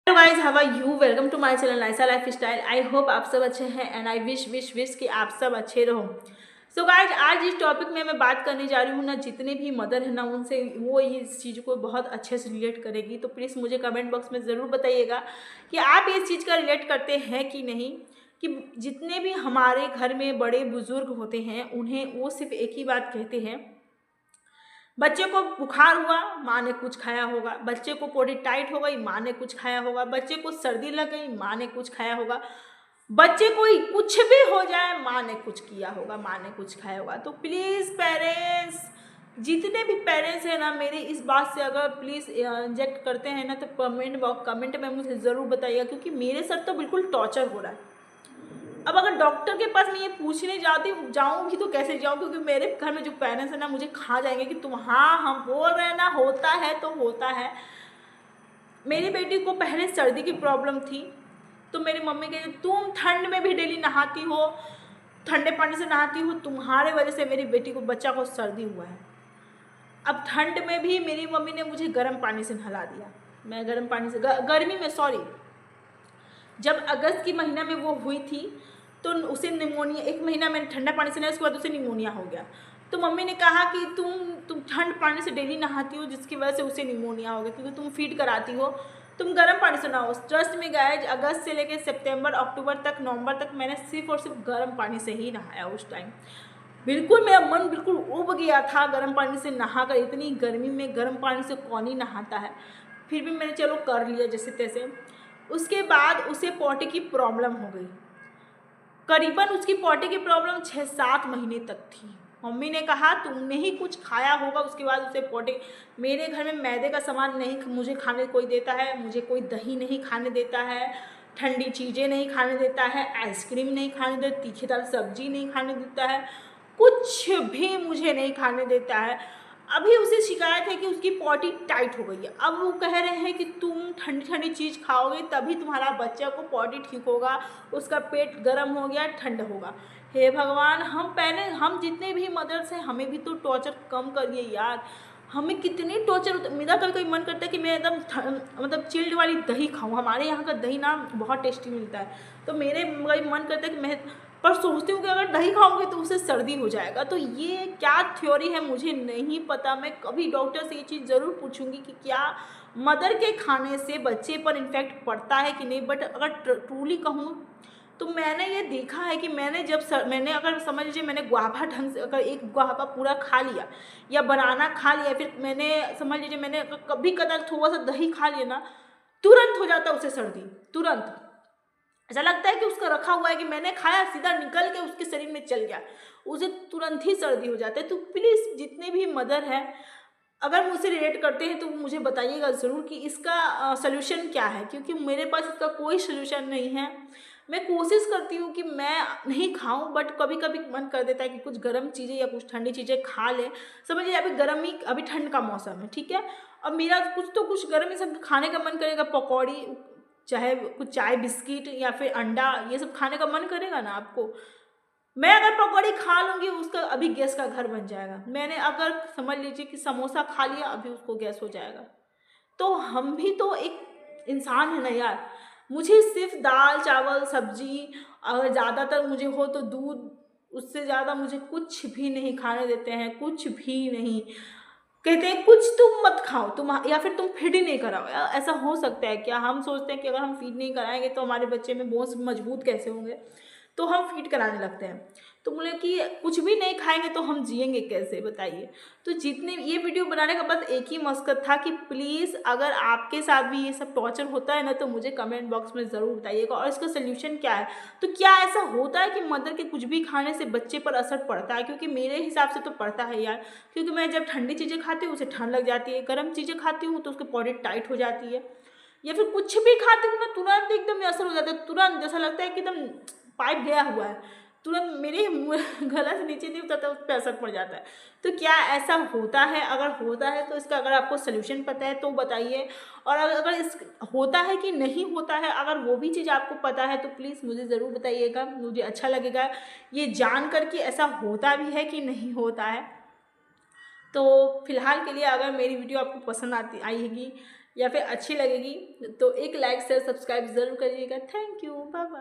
Guys, how are you? Welcome to my channel Naisa lifestyle. I hope आप सब अच्छे हैं एंड आई विश कि आप सब अच्छे रहो। सो गाइस, आज इस टॉपिक में मैं बात करने जा रही हूँ ना, जितने भी मदर है ना उनसे वो इस चीज़ को बहुत अच्छे से रिलेट करेगी। तो प्लीज़ मुझे कमेंट बॉक्स में ज़रूर बताइएगा कि आप इस चीज़ का रिलेट करते हैं कि नहीं। कि जितने भी हमारे घर में बड़े बुजुर्ग होते हैं उन्हें वो सिर्फ एक ही बात कहते हैं, बच्चे को बुखार हुआ माँ ने कुछ खाया होगा, बच्चे को पोटी टाइट हो गई माँ ने कुछ खाया होगा, बच्चे को सर्दी लग गई माँ ने कुछ खाया होगा, बच्चे को कुछ भी हो जाए माँ ने कुछ किया होगा, माँ ने कुछ खाया होगा। तो प्लीज़ पेरेंट्स, जितने भी पेरेंट्स हैं ना, मेरी इस बात से अगर प्लीज़ इंजेक्ट करते हैं ना तो कमेंट में मुझे ज़रूर बताइएगा, क्योंकि मेरे साथ तो बिल्कुल टॉर्चर हो रहा है। अब अगर डॉक्टर के पास मैं ये पूछने जाऊँगी तो कैसे जाऊँ, क्योंकि मेरे घर में जो पेरेंट्स हैं ना मुझे खा जाएंगे कि तुम, हाँ हम बोल रहे हैं ना होता है तो होता है। मेरी बेटी को पहले सर्दी की प्रॉब्लम थी तो मेरी मम्मी कहती तुम ठंड में भी डेली नहाती हो, ठंडे पानी से नहाती हो, तुम्हारे वजह से मेरी बेटी को बच्चा को सर्दी हुआ है। अब ठंड में भी मेरी मम्मी ने मुझे गर्म पानी से नहला दिया। मैं गर्म पानी से गर्मी में, सॉरी, जब अगस्त की महीना में वो हुई थी तो उसे निमोनिया, एक महीना मैंने ठंडा पानी से नहाया, उसके बाद उसे निमोनिया हो गया। तो मम्मी ने कहा कि तुम ठंड पानी से डेली नहाती हो जिसकी वजह से उसे निमोनिया हो गया, क्योंकि तुम फीड कराती हो, तुम गर्म पानी से नहाओ। ट्रस्ट में गाइस, अगस्त से लेकर सितंबर, अक्टूबर तक, नवंबर तक मैंने सिर्फ और सिर्फ गर्म पानी से ही नहाया। उस टाइम बिल्कुल मेरा मन बिल्कुल उब गया था गर्म पानी से नहाकर। इतनी गर्मी में गर्म पानी से कौन ही नहाता है, फिर भी मैंने चलो कर लिया जैसे तैसे। उसके बाद उसे पॉटी की प्रॉब्लम हो गई। करीबन उसकी पॉटी की प्रॉब्लम 6-7 महीने तक थी। मम्मी ने कहा तुमने ही कुछ खाया होगा, उसके बाद उसे पॉटी। मेरे घर में मैदे का सामान नहीं मुझे खाने कोई देता है, मुझे कोई दही नहीं खाने देता है, ठंडी चीज़ें नहीं खाने देता है, आइसक्रीम नहीं खाने देता, तीखेदार सब्जी नहीं खाने देता है, कुछ भी मुझे नहीं खाने देता है। अभी उसे शिकायत है कि उसकी पॉटी टाइट हो गई है। अब वो कह रहे हैं कि तुम ठंडी ठंडी चीज़ खाओगे तभी तुम्हारा बच्चा को पॉटी ठीक होगा, उसका पेट गर्म हो गया ठंड होगा। हे भगवान, हम जितने भी मदर्स हैं हमें भी तो टॉर्चर कम करिए यार। हमें कितनी टॉर्चर होता है। मेरा कभी कभी मन करता है कि मैं एकदम मतलब चिल्ड वाली दही खाऊं। हमारे यहाँ का दही ना बहुत टेस्टी मिलता है, तो मेरे मन करता है कि मैं, पर सोचती हूँ कि अगर दही खाओगे तो उससे सर्दी हो जाएगा। तो ये क्या थ्योरी है मुझे नहीं पता। मैं कभी डॉक्टर से ये चीज़ ज़रूर पूछूंगी कि क्या मदर के खाने से बच्चे पर इन्फेक्ट पड़ता है कि नहीं। बट अगर ट्रूली कहूँ तो मैंने ये देखा है कि मैंने अगर समझ लीजिए मैंने गुआवा ढंग से अगर एक गुआवा पूरा खा लिया या बनाना खा लिया, फिर मैंने समझ लीजिए मैंने कभी कदार थोड़ा सा दही खा लिया ना, तुरंत हो जाता है उसे सर्दी। तुरंत ऐसा लगता है कि उसका रखा हुआ है कि मैंने खाया सीधा निकल के उसके शरीर में चल गया, उसे तुरंत ही सर्दी हो जाता है। तो प्लीज़ जितने भी मदर हैं अगर मुझसे रिलेट करते हैं तो मुझे बताइएगा ज़रूर कि इसका सल्यूशन क्या है, क्योंकि मेरे पास इसका कोई सल्यूशन नहीं है। मैं कोशिश करती हूँ कि मैं नहीं खाऊं, बट कभी कभी मन कर देता है कि कुछ गर्म चीज़ें या कुछ ठंडी चीज़ें खा लें। समझिए अभी ठंड का मौसम है, ठीक है, अब मेरा कुछ गर्म ये सब खाने का मन करेगा, पकौड़ी, चाहे कुछ चाय बिस्किट या फिर अंडा, ये सब खाने का मन करेगा ना आपको। मैं अगर पकौड़ी खा लूँगी उसका अभी गैस का घर बन जाएगा। मैंने अगर समझ लीजिए कि समोसा खा लिया अभी उसको गैस हो जाएगा। तो हम भी तो एक इंसान है ना यार। मुझे सिर्फ दाल चावल सब्जी, अगर ज़्यादातर मुझे हो तो दूध, उससे ज़्यादा मुझे कुछ भी नहीं खाने देते हैं, कुछ भी नहीं। कहते हैं कुछ तुम मत खाओ, तुम या फिर तुम फीड ही नहीं कराओ। यार ऐसा हो सकता है क्या? हम सोचते हैं कि अगर हम फीड नहीं कराएंगे तो हमारे बच्चे में बोन्स मजबूत कैसे होंगे, तो हम फीड कराने लगते हैं। तो बोले कि कुछ भी नहीं खाएंगे तो हम जिएंगे कैसे, बताइए। तो जितने ये वीडियो बनाने का बस एक ही मकसद था कि प्लीज़ अगर आपके साथ भी ये सब टॉर्चर होता है ना तो मुझे कमेंट बॉक्स में ज़रूर बताइएगा, और इसका सोल्यूशन क्या है। तो क्या ऐसा होता है कि मदर के कुछ भी खाने से बच्चे पर असर पड़ता है? क्योंकि मेरे हिसाब से तो पड़ता है यार। क्योंकि मैं जब ठंडी चीज़ें खाती हूँ उसे ठंड लग जाती है, गर्म चीज़ें खाती हूँ तो उसकी बॉडी टाइट हो जाती है, या फिर कुछ भी खाती हूँ ना तुरंत एकदम असर हो जाता है। तुरंत जैसा लगता है कि एकदम पाइप गया हुआ है, तुरंत मेरे गला से नीचे नहीं उतरता, उस पर असर पड़ जाता है। तो क्या ऐसा होता है? अगर होता है तो इसका अगर आपको सोल्यूशन पता है तो बताइए, और अगर इस होता है कि नहीं होता है, अगर वो भी चीज़ आपको पता है तो प्लीज़ मुझे ज़रूर बताइएगा। मुझे अच्छा लगेगा ये जान कर कि ऐसा होता भी है कि नहीं होता है। तो फिलहाल के लिए अगर मेरी वीडियो आपको पसंद आएगी या फिर अच्छी लगेगी तो एक लाइक शेयर सब्सक्राइब ज़रूर करिएगा। Thank you, bye bye.